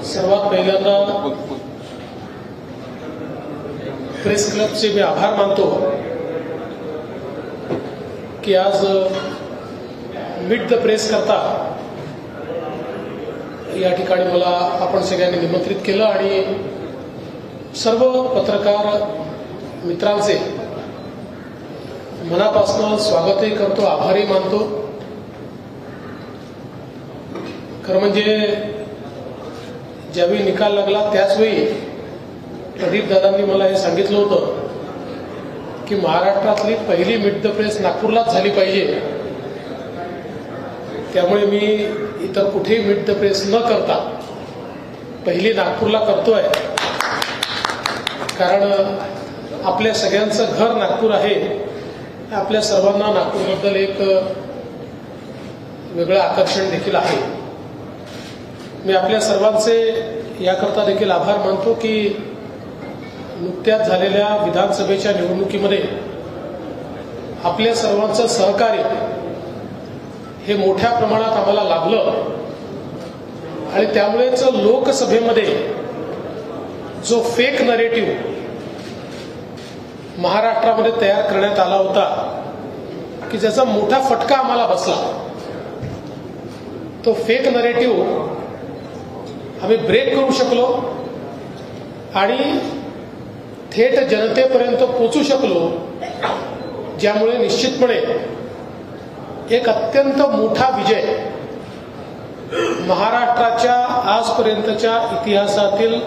सर्वात पहिल्यांदा प्रेस क्लबचे मी आभार मानतो की आज मीट द प्रेस करता या ठिकाणी मला आपण सगळ्यांनी निमंत्रित केलं आणि सर्व पत्रकार मित्रांचे मनापासून स्वागतही करतो, आभारही मानतो। खरं म्हणजे ज्यावेळी निकाल लागला त्याचवेळी प्रदीप दादांनी मला हे सांगितलं होतं की महाराष्ट्रातली पहिली मीट द प्रेस नागपूरलाच झाली पाहिजे, त्यामुळे मी इतर कुठेही मीट द प्रेस न करता पहिली नागपूरला करतोय। कारण आपल्या सगळ्यांचं घर नागपूर आहे, आपल्या सर्वांना नागपूरबद्दल एक वेगळं आकर्षण देखील आहे। मी आपल्या सर्वांचे याकरता देखील आभार मानतो की नुकत्याच झालेल्या विधानसभेच्या निवडणुकीमध्ये आपल्या सर्वांचं सहकार्य हे मोठ्या प्रमाणात आम्हाला लाभलं आणि त्यामुळेच लोकसभेमध्ये जो फेक नरेटिव्ह महाराष्ट्रामध्ये तयार करण्यात आला होता की ज्याचा मोठा फटका आम्हाला बसला, तो फेक नरेटिव्ह आम्ही ब्रेक करू शकलो आणि थेट जनतेपर्यंत पोहोचू शकलो, ज्यामुळे निश्चितपणे एक अत्यंत मोठा विजय महाराष्ट्राच्या आजपर्यंतच्या इतिहासातील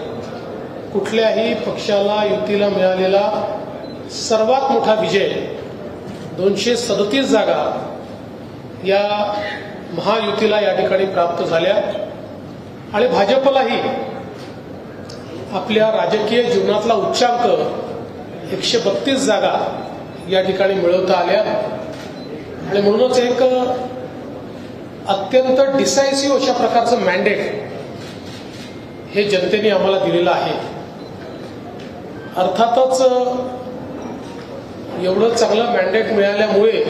कुठल्याही पक्षाला युतीला मिळालेला सर्वात मोठा विजय 237 जागा या महायुतीला या ठिकाणी प्राप्त झाल्या आणि भाजपलाही आपल्या राजकीय जीवनातला उच्चांक 132 जागा या ठिकाणी मिळवता आल्या आणि म्हणूनच एक अत्यंत डिसायसिव्ह अशा प्रकारचं मॅन्डेट हे जनतेने आम्हाला दिलेलं आहे। अर्थातच एवढं चांगलं मॅन्डेट मिळाल्यामुळे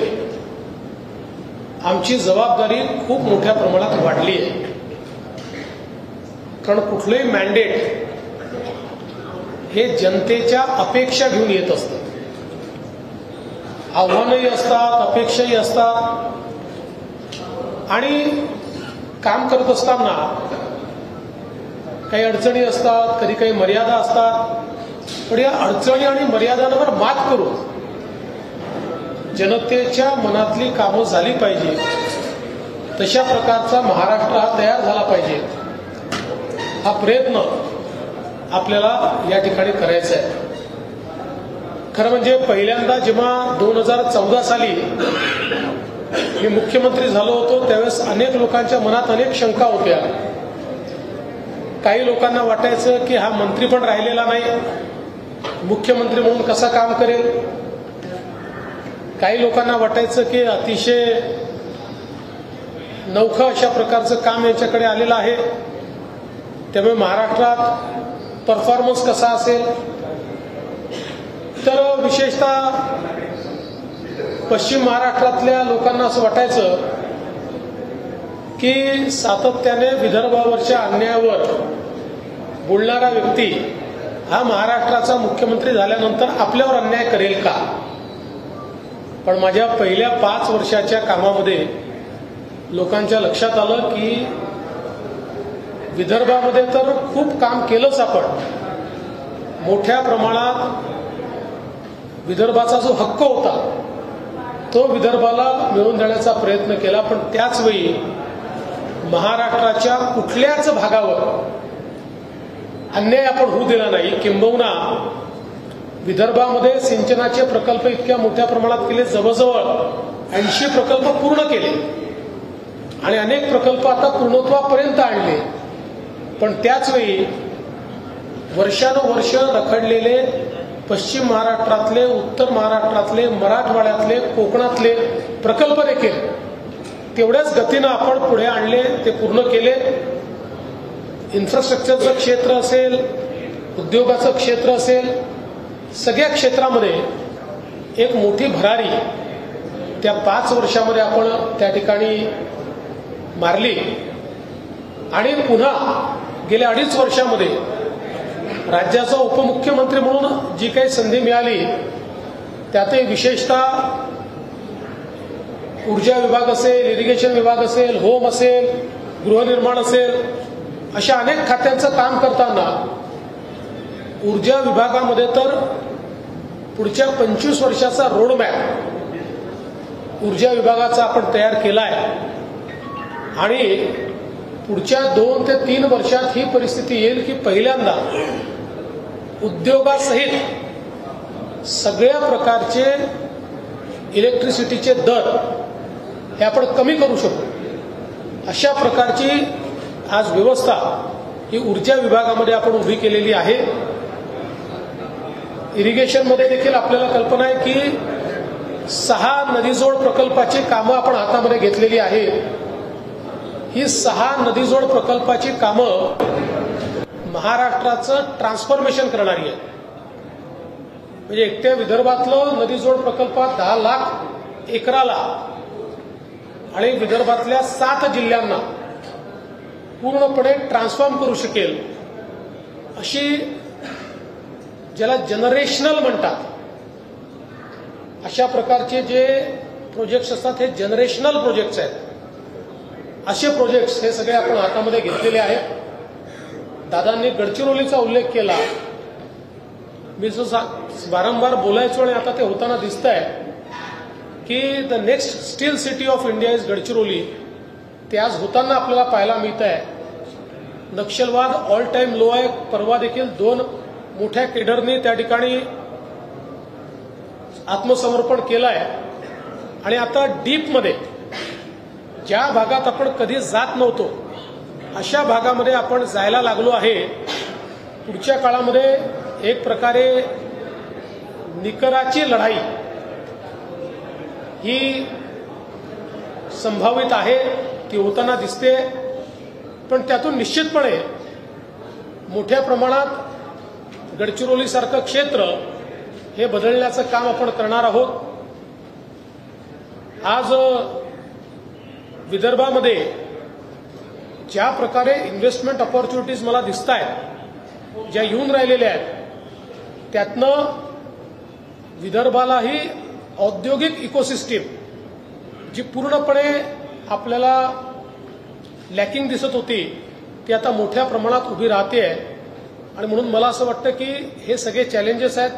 आमची जबाबदारी खूप मोठ्या प्रमाणात वाढली आहे। कारण कुठलंही मॅन्डेट हे जनतेच्या अपेक्षा घेऊन येत असतं, आव्हानही असतात, अपेक्षाही असतात आणि काम करत असताना काही अडचणी असतात, कधी काही मर्यादा असतात, पण या अडचणी आणि मर्यादांवर मात करून जनतेच्या मनातली कामं झाली पाहिजे, तशा प्रकारचा महाराष्ट्र हा तयार झाला पाहिजे, हा प्रयत्न आपल्याला या ठिकाणी करायचा आहे। खरं म्हणजे पहिल्यांदा जेव्हा 2014 साली मी मुख्यमंत्री झालो होतो त्यावेळेस अनेक लोकांच्या मनात अनेक शंका होत्या। काही लोकांना वाटायचं की हा मंत्री पण राहिलेला नाही, मुख्यमंत्री म्हणून कसा काम करेल। काही लोकांना वाटायचं की अतिशय नवखं अशा प्रकारचं काम यांच्याकडे आलेलं आहे, त्यामुळे महाराष्ट्रात परफॉर्मन्स कसा असेल। तर विशेषतः पश्चिम महाराष्ट्रातल्या लोकांना असं वाटायचं की सातत्याने विदर्भावरच्या अन्यायावर बोलणारा व्यक्ती हा महाराष्ट्राचा मुख्यमंत्री झाल्यानंतर आपल्यावर अन्याय करेल का। पण माझ्या पहिल्या 5 वर्षाच्या कामामध्ये लोकांच्या लक्षात आलं की विदर्भामध्ये तर खूप काम केलंच आपण, मोठ्या प्रमाणात विदर्भाचा जो हक्क होता तो विदर्भाला मिळवून देण्याचा प्रयत्न केला, पण त्याच वेळी महाराष्ट्राच्या कुठल्याच भागावर अन्याय आपण होऊ दिला नाही। किंबहुना विदर्भामध्ये सिंचनाचे प्रकल्प इतक्या मोठ्या प्रमाणात केले, जवळजवळ 80 प्रकल्प पूर्ण केले आणि अनेक प्रकल्प आता पूर्णत्वापर्यंत आणले, पण त्याचवेळी वर्षानुवर्ष रखडलेले पश्चिम महाराष्ट्रातले, उत्तर महाराष्ट्रातले, मराठवाड्यातले, कोकणातले प्रकल्प देखील तेवढ्याच गतीनं आपण पुढे आणले, ते पूर्ण केले। इन्फ्रास्ट्रक्चरचं क्षेत्र असेल, उद्योगाचं क्षेत्र असेल, सगळ्या क्षेत्रामध्ये एक मोठी भरारी त्या 5 वर्षामध्ये आपण त्या ठिकाणी मारली आणि पुन्हा गेल्या 2.5 वर्षामध्ये राज्याचा उपमुख्यमंत्री म्हणून जी काही संधी मिळाली त्यातही विशेषतः ऊर्जा विभाग असेल, इरिगेशन विभाग असेल, होम असेल, गृहनिर्माण असेल, अशा अनेक खात्यांचं काम करताना ऊर्जा विभागामध्ये तर पुढच्या 25 वर्षाचा रोडमॅप ऊर्जा विभागाचा आपण तयार केलाय आणि पुढच्या 2 ते 3 वर्षात ही परिस्थिती येईल की पहिल्यांदा उद्योगासहित सगळ्या प्रकारचे इलेक्ट्रिसिटीचे दर हे आपण कमी करू शकतो अशा प्रकारची आज व्यवस्था ही ऊर्जा विभागामध्ये आपण उभी केलेली आहे। इरिगेशनमध्ये देखील आपल्याला कल्पना आहे की 6 नदीजोड प्रकल्पाची कामं आपण हातामध्ये घेतलेली आहेत। ही 6 नदीजोड प्रकल्पाची कामं महाराष्ट्राचं ट्रान्सफॉर्मेशन करणारी आहे। म्हणजे एकट्या विदर्भातलं नदीजोड प्रकल्पात 10 लाख एकराला आणि विदर्भातल्या 7 जिल्ह्यांना पूर्णपणे ट्रान्सफॉर्म करू शकेल अशी ज्याला जनरेशनल म्हणतात अशा प्रकारचे जे प्रोजेक्ट्स असतात हे जनरेशनल प्रोजेक्ट्स आहेत। असे प्रोजेक्ट्स हे सगळे आपण हातामध्ये घेतलेले आहेत। दादांनी गडचिरोलीचा उल्लेख केला, मी जो वारंवार बोलायचो आणि आता ते होताना दिसतंय की the next steel city of India is Gadchiroli, ते आज होताना आपल्याला पाहायला मिळत आहे। नक्षलवाद ऑल टाइम लो आहे। परवा देखील 2 मोठ्या केडरनी त्या ठिकाणी आत्मसमर्पण केलं आहे आणि आता डीपमध्ये ज्या भागात आपण कधी जात नव्हतो अशा भागामध्ये आपण जायला लागलो आहे। पुढच्या काळामध्ये एक प्रकारे निकराची लढाई ही संभावित आहे, ती होताना दिसते, पण त्यातून निश्चितपणे मोठ्या प्रमाणात गडचिरोलीसारखं क्षेत्र हे बदलण्याचं काम आपण करणार आहोत। आज विदर्भामध्ये ज्या प्रकारे इन्व्हेस्टमेंट ऑपॉर्च्युनिटीज मला दिसत आहेत, ज्या येऊन राहिलेल्या आहेत, त्यातनं विदर्भालाही औद्योगिक इकोसिस्टीम जी पूर्णपणे आपल्याला लॅकिंग दिसत होती ती आता मोठ्या प्रमाणात उभी राहते आहे। आणि म्हणून मला असं वाटतं की हे सगळे चॅलेंजेस आहेत,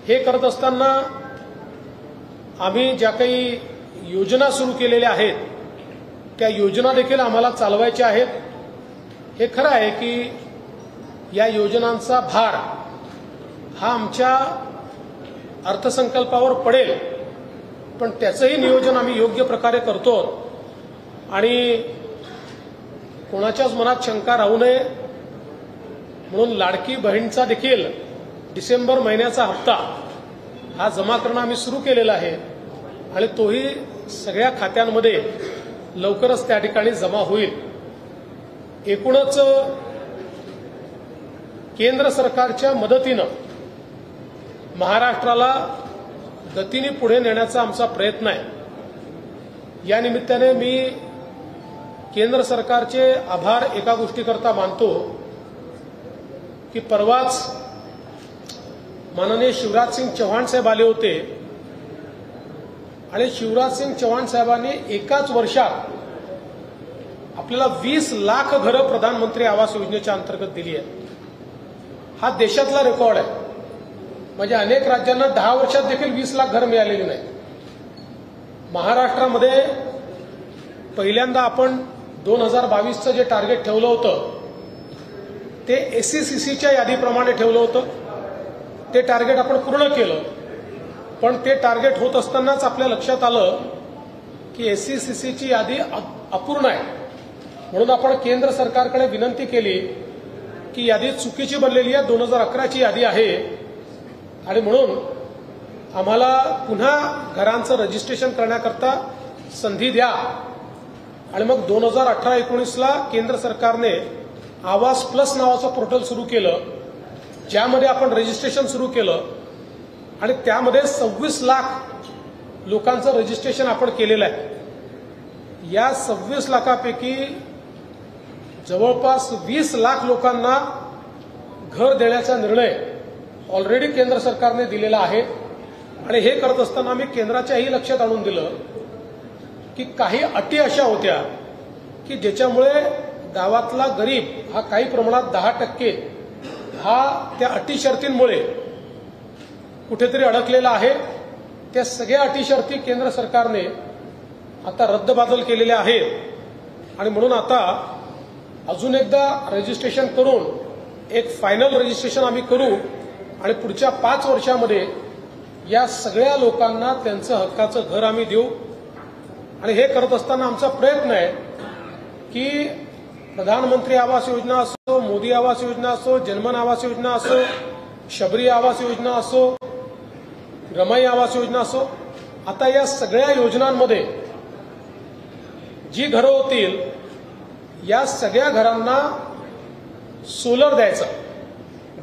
हे करत असताना आम्ही ज्या काही योजना सुरू केलेल्या आहेत त्या योजना देखील आम्हाला चालवायच्या आहेत। हे खरं आहे की या योजनांचा भार हा आमच्या अर्थसंकल्पावर पडेल, पण त्याचंही नियोजन आम्ही योग्य प्रकारे करतो आणि कोणाच्याच मनात शंका राहू नये म्हणून लाडकी बहीणचा देखील डिसेंबर महिन्याचा हप्ता हा जमा करणं आम्ही सुरू केलेला आहे आणि तोही सगळ्या खात्यांमध्ये लवकरच त्या ठिकाणी जमा होईल। एकूणच केंद्र सरकारच्या मदतीनं महाराष्ट्राला गतीने पुढे नेण्याचा आमचा प्रयत्न आहे। या निमित्ताने मी केंद्र सरकारचे आभार एका गोष्टीकरता मानतो की परवाच माननीय शिवराज सिंग चौहान साहेब आले होते आणि शिवराज सिंग चौहान साहेबांनी एकाच वर्षात आपल्याला 20 लाख घरं प्रधानमंत्री आवास योजनेच्या अंतर्गत दिली आहेत। हा देशातला रेकॉर्ड आहे। म्हणजे अनेक राज्यांना 10 वर्षात देखील 20 लाख घरं मिळालेली नाही। महाराष्ट्रामध्ये पहिल्यांदा आपण 2022चं जे टार्गेट ठेवलं होतं ते एससीसीच्या यादीप्रमाणे ठेवलं होतं, ते टार्गेट आपण पूर्ण केलं, पण ते टार्गेट होत असतानाच आपल्या लक्षात आलं की एससीसीची यादी अपूर्ण आहे। म्हणून आपण केंद्र सरकारकडे विनंती केली की यादी चुकीची बनलेली आहे, 2011ची यादी आहे आणि म्हणून आम्हाला पुन्हा घरांचं रजिस्ट्रेशन करण्याकरता संधी द्या। आणि मग 2018-19ला केंद्र सरकारने आवास प्लस नावाचं पोर्टल सुरू केलं, ज्यामध्ये आपण रजिस्ट्रेशन सुरू केलं आणि त्यामध्ये 26 लाख लोकांचं रजिस्ट्रेशन आपण केलेलं आहे। या 26 लाखापैकी जवळपास 20 लाख लोकांना घर देण्याचा निर्णय ऑलरेडी केंद्र सरकारने दिलेला आहे आणि हे करत असताना मी केंद्राच्याही लक्षात आणून दिलं की काही अटी अशा होत्या की ज्याच्यामुळे गावातला गरीब हा काही प्रमाणात 10% हा त्या अटी शर्तींमुळे कुठेतरी अडकलेला आहे. त्या सगळ्या अटी शर्ती केंद्र सरकारने आता रद्दबातल केलेल्या आहेत आणि म्हणून आता अजून एकदा रजिस्ट्रेशन करून एक फायनल रजिस्ट्रेशन आम्ही करू आणि पुढच्या 5 वर्षामध्ये या सगळ्या लोकांना त्यांचं हक्काचं घर आम्ही देऊ. आणि हे करत असताना आमचा प्रयत्न आहे की प्रधानमंत्री आवास योजना असो, मोदी आवास योजना असो, जन्मन आवास योजना असो, शबरी आवास योजना असो, रमाई आवास योजना असो, आता या सगळ्या योजनांमध्ये जी घरं होतील या सगळ्या घरांना सोलर द्यायचं,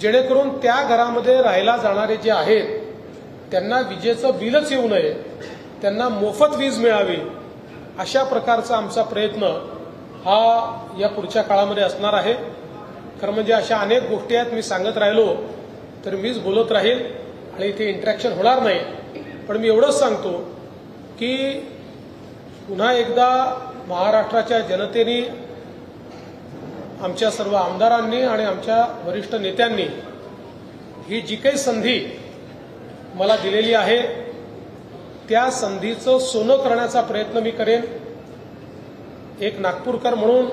जेणेकरून त्या घरामध्ये राहायला जाणारे जे आहेत त्यांना विजेचं बिलच येऊ नये, त्यांना मोफत वीज मिळावी, अशा प्रकारचा आमचा प्रयत्न हा या पुढच्या काळामध्ये असणार आहे. खरं म्हणजे अशा अनेक गोष्टी आहेत, मी सांगत राहिलो तर मीच बोलत राहील आणि इथे इंटरॅक्शन होणार नाही. पण मी एवढंच सांगतो की पुन्हा एकदा महाराष्ट्राच्या जनतेने, आमच्या सर्व आमदारांनी आणि आमच्या वरिष्ठ नेत्यांनी ही जी काही संधी मला दिलेली आहे त्या संधीचं सोनं करण्याचा प्रयत्न मी करेन. एक नागपूरकर म्हणून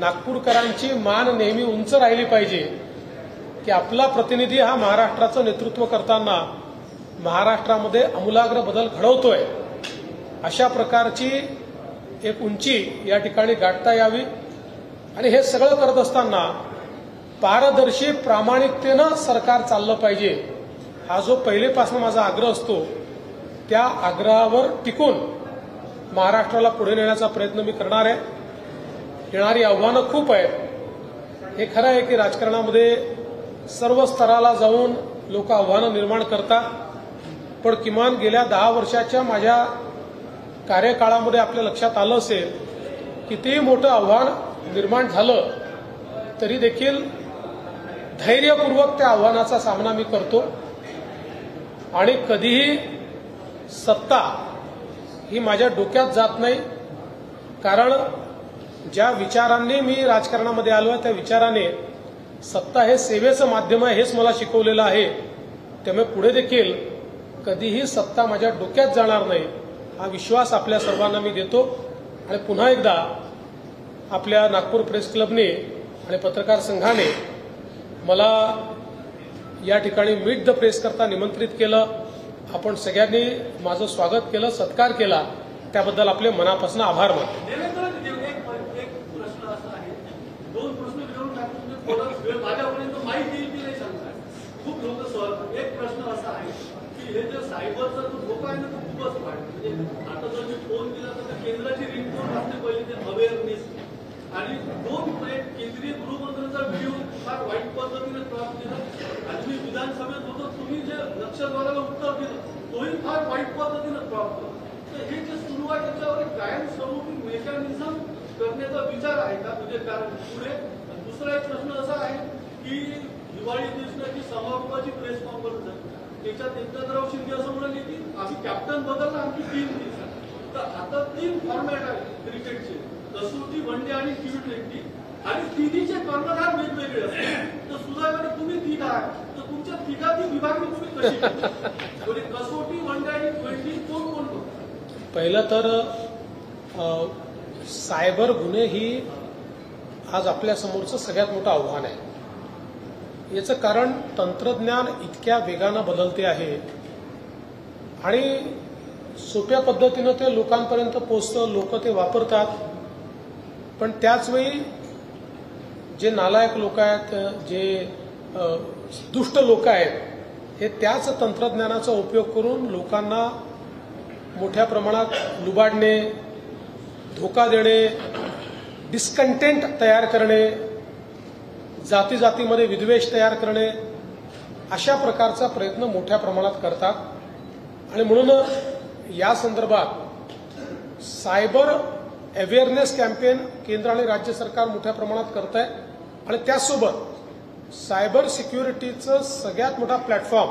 नागपूरकरांची मान नेहमी उंच राहिली पाहिजे की आपला प्रतिनिधी हा महाराष्ट्राचं नेतृत्व करताना महाराष्ट्रामध्ये आमूलाग्र बदल घडवतोय, अशा प्रकारची एक उंची या ठिकाणी गाठता यावी. आणि हे सगळं करत असताना पारदर्शी प्रामाणिकतेनं सरकार चाललं पाहिजे, हा जो पहिलेपासून माझा आग्रह असतो त्या आग्रहावर टिकून महाराष्ट्राला पुढे नेण्याचा प्रयत्न मी करणार आहे. येणारी आव्हानं खूप आहेत. हे खरं आहे की राजकारणामध्ये सर्व स्तराला जाऊन लोक आव्हानं निर्माण करतात, पण किमान गेल्या 10 वर्षाच्या माझ्या कार्यकाळामध्ये आपल्या लक्षात आलं असेल कितीही मोठं आव्हान निर्माण झालं तरी देखील धैर्यपूर्वक त्या आव्हानाचा सामना मी करतो आणि कधीही सत्ता ही माझ्या डोक्यात जात नाही. कारण ज्या विचारांनी मी राजकारणामध्ये आलो त्या विचाराने सत्ता हे सेवेचं माध्यम आहे हेच मला शिकवलेलं आहे. त्यामुळे पुढे देखील कधीही सत्ता माझ्या डोक्यात जाणार नाही हा विश्वास आपल्या सर्वांना मी देतो. आणि पुन्हा एकदा आपल्या नागपूर प्रेस क्लबने आणि पत्रकार संघाने मला या ठिकाणी मीट द प्रेस करता निमंत्रित केलं. आपण सगळ्यांनी माझं स्वागत केलं, सत्कार केला, त्याबद्दल आपले मनापासून आभार मानतो. एक प्रश्न असा आहे, 2 प्रश्न विचारून टाकून माझ्यापर्यंत माहिती येईल की नाही सांगताय, खूप लोक सहज. एक प्रश्न असा आहे की हे जे सायबरचा जो धोका आहे ना तो खूपच वाढतो. म्हणजे आता जर मी फोन केला तर केंद्राची रिंगटोन असते पहिले, ते अवेअरनेस आणि 2 केंद्रीय गृहमंत्र्यांचा व्हिडिओ फार वाईट पद्धतीने क्रॉप केला. आणि मी विधानसभेत होतो, तुम्ही जे नक्षलवादाला उत्तर दिलं तोही फार वाईट पद्धतीने क्रॉप केला. तर हे जे सुरू आहे त्याच्यावर एक कायमस्वरूपी मेकॅनिझम करण्याचा विचार आहे का? म्हणजे कारण पुढे दुसरा एक प्रश्न असा आहे की दिवाळी दिवसाची समारोपाची प्रेस कॉन्फरन्स आहे, त्याच्यात एकनाथराव शिंदे असं म्हणाले की आम्ही कॅप्टन बदलला, आमची टीम दिवसात. तर आता 3 फॉर्मॅट आहेत क्रिकेटचे, कसोटी, वन डे आणि T20, आणि तिन्हीचे कर्णधार वेगवेगळे असतात. तर सुदैवाने तुम्ही 3 आहात, तर तुमच्या तिघांची विभागणी तुम्ही कशी म्हणजे कसोटी, वन डे आणि T20 कोण कोण करतो? पहिलं तर सायबर गुन्हे ही आज आपल्या समोरचं सगळ्यात मोठं आव्हान आहे. याचं कारण तंत्रज्ञान इतक्या वेगानं बदलते आहे आणि सोप्या पद्धतीनं ते लोकांपर्यंत पोहोचतं, लोक ते वापरतात. पण त्याचवेळी जे नालायक लोक आहेत, जे दुष्ट लोक आहेत, हे त्याच तंत्रज्ञानाचा उपयोग करून लोकांना मोठ्या प्रमाणात लुबाडणे, धोका देणे, डिस्कंटेंट तयार करणे, जाती जातीमध्ये विद्वेष तयार करणे, अशा प्रकारचा प्रयत्न मोठ्या प्रमाणात करतात. आणि म्हणून या संदर्भात सायबर अवेअरनेस कॅम्पेन केंद्र आणि राज्य सरकार मोठ्या प्रमाणात करत आहे आणि त्याचसोबत सायबर सिक्युरिटीचं सगळ्यात मोठा प्लॅटफॉर्म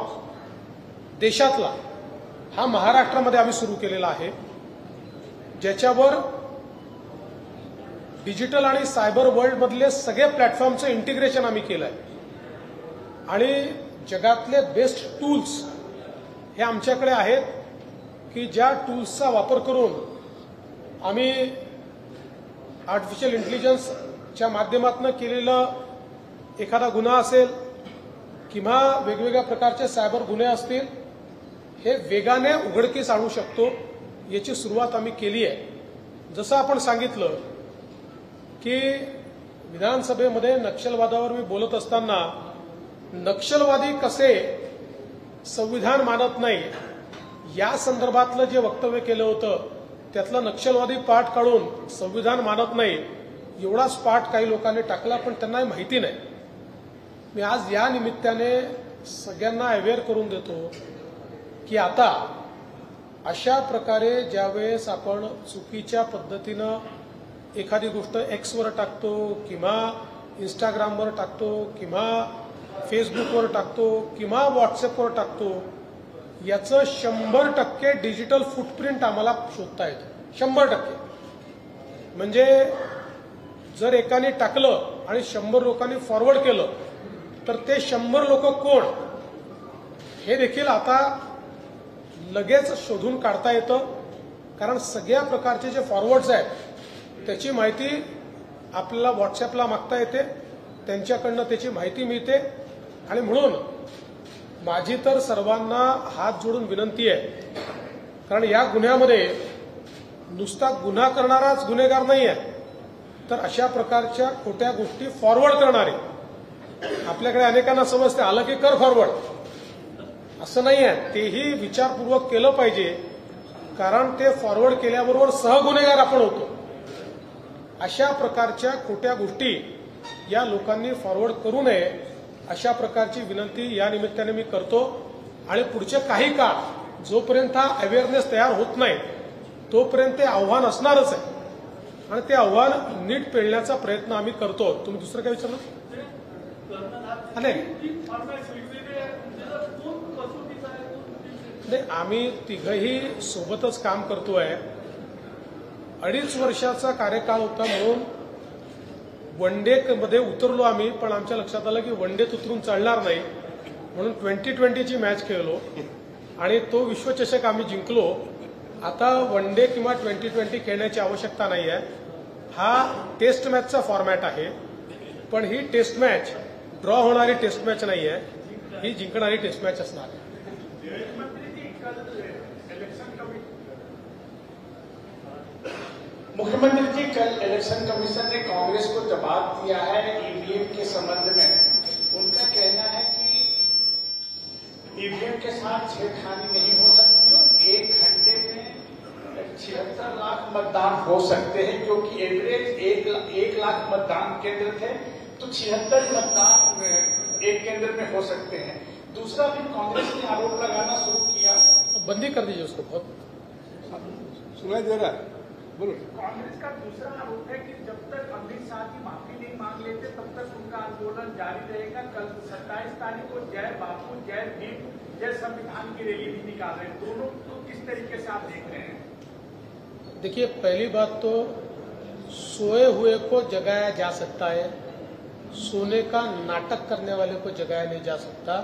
देशातला हा महाराष्ट्रामध्ये आम्ही सुरू केलेला आहे, ज्याच्यावर डिजिटल आणि सायबर वर्ल्डमधले सगळे प्लॅटफॉर्मचं इंटिग्रेशन आम्ही केलं आहे आणि जगातले बेस्ट टूल्स हे आमच्याकडे आहेत की ज्या टूल्सचा वापर करून आम्ही आर्टिफिशियल इंटेलिजन्सच्या माध्यमातून केलेलं एखादा गुन्हा असेल किंवा वेगवेगळ्या प्रकारचे सायबर गुन्हे असतील हे वेगाने उघडकीस आणू शकतो, याची सुरुवात आम्ही केली आहे. जसं आपण सांगितलं की विधानसभेमध्ये नक्षलवादावर मी बोलत असताना नक्षलवादी कसे संविधान मानत नाही या संदर्भातलं जे वक्तव्य केलं होतं त्यातला नक्षलवादी पाठ काढून संविधान मानत नाही एवढाच पाठ काही लोकांनी टाकला, पण त्यांना माहिती नाही. मी आज या निमित्ताने सगळ्यांना अवेअर करून देतो की आता अशा प्रकारे ज्यावेळेस आपण चुकीच्या पद्धतीनं एखादी गोष्ट एक्सवर टाकतो किंवा इंस्टाग्रामवर टाकतो किंवा फेसबुकवर टाकतो किंवा व्हॉट्सअपवर टाकतो, याचं 100% डिजिटल फुटप्रिंट आम्हाला शोधता येतं. 100%. म्हणजे जर एकाने टाकलं आणि 100 लोकांनी फॉरवर्ड केलं तर ते 100 लोक कोण हे देखील आता लगेच शोधून काढता येतं, कारण सगळ्या प्रकारचे जे फॉरवर्ड्स आहेत त्याची माहिती आपल्याला व्हॉट्सअपला मागता येते, त्यांच्याकडनं त्याची माहिती मिळते. आणि म्हणून माझी तर सर्वांना हात जोडून विनंती आहे, कारण या गुन्ह्यामध्ये नुसता गुन्हा करणाराच गुन्हेगार नाही आहे, तर अशा प्रकारच्या खोट्या गोष्टी फॉरवर्ड करणारे आपल्याकडे अनेकांना समजते आलं की कर फॉरवर्ड, असं नाही आहे. तेही विचारपूर्वक केलं पाहिजे, कारण ते फॉरवर्ड केल्याबरोबर सहगुन्हेगार आपण होतो. अशा प्रकारच्या खोट्या गोष्टी या लोकांनी फॉरवर्ड करू नये अशा प्रकारची विनंती या निमित्ताने मी करतो. आणि पुढचे काही काळ जोपर्यंत हा अवेअरनेस तयार होत नाही तोपर्यंत ते आव्हान असणारच आहे आणि ते आव्हान नीट पेलण्याचा प्रयत्न आम्ही करतो. तुम्ही दुसरं काय विचारलं? नाही, आम्ही तिघही सोबतच काम करतोय. 2.5 वर्षाचा कार्यकाळ होता म्हणून वन डे मध्ये उतरलो आम्ही, पण आमच्या लक्षात आलं की वन डेत उतरून चालणार नाही म्हणून 2020ची मॅच खेळलो आणि तो विश्वचषक आम्ही जिंकलो. आता वन डे किंवा 2020 खेळण्याची आवश्यकता नाही आहे. हा टेस्ट मॅचचा फॉर्मॅट आहे, पण ही टेस्ट मॅच ड्रॉ होणारी टेस्ट मॅच नाही आहे, ही जिंकणारी टेस्ट मॅच असणार आहे. मुख्यमंत्री जी, कल इलेक्शन कमीशन ने कांग्रेस को जवाब दिया है ईवीएम के संबंध में. उनका कहना है कि ईवीएम के साथ छेड़खानी नहीं हो सकती और 1 घंटे में 76 लाख मतदान हो सकते हैं, क्योंकि एवरेज 1 लाख मतदान केंद्र थे तो 76 मतदान एक केंद्र में हो सकते हैं. दूसरा भी कांग्रेस ने आरोप लगाना शुरू किया. बंदी कर दीजिए उसको. बहुत सुनाई दे रहा है, बोलो. कांग्रेस का दूसरा आरोप है कि जब तक अमित शाह की माफी नहीं मांग लेते तब तक उनका आंदोलन जारी रहेगा. कल 27 तारीख को जय बापू जय भीम जय संविधान की रैली भी निकाल रहे हैं. दोनों को किस तरीके से आप देख रहे हैं? देखिए, पहली बात तो सोए हुए को जगाया जा सकता है, सोने का नाटक करने वाले को जगाया नहीं जा सकता.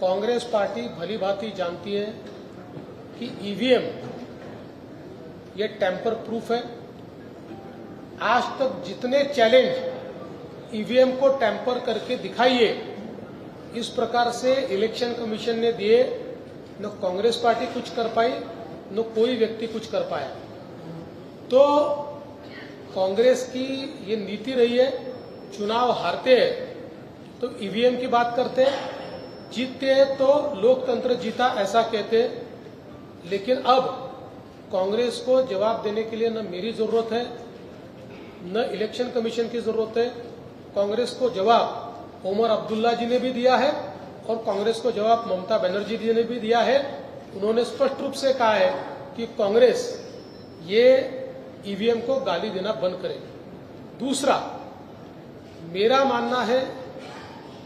कांग्रेस पार्टी भली भांति जानती है कि ईवीएम ये टेम्पर प्रूफ है. आज तक जितने चैलेंज ईवीएम को टेम्पर करके दिखाइए इस प्रकार से इलेक्शन कमीशन ने दिए, न कांग्रेस पार्टी कुछ कर पाई न कोई व्यक्ति कुछ कर पाया. तो कांग्रेस की ये नीति रही है, चुनाव हारते हैं तो ईवीएम की बात करते हैं, जीतते हैं तो लोकतंत्र जीता ऐसा कहते हैं. लेकिन अब कांग्रेस को जवाब देने के लिए न मेरी जरूरत है न इलेक्शन कमीशन की जरूरत है. कांग्रेस को जवाब उमर अब्दुल्ला जी ने भी दिया है और कांग्रेस को जवाब ममता बनर्जी जी ने भी दिया है. उन्होंने स्पष्ट रूप से कहा है कि कांग्रेस ये ईवीएम को गाली देना बंद करें। दूसरा, मेरा मानना है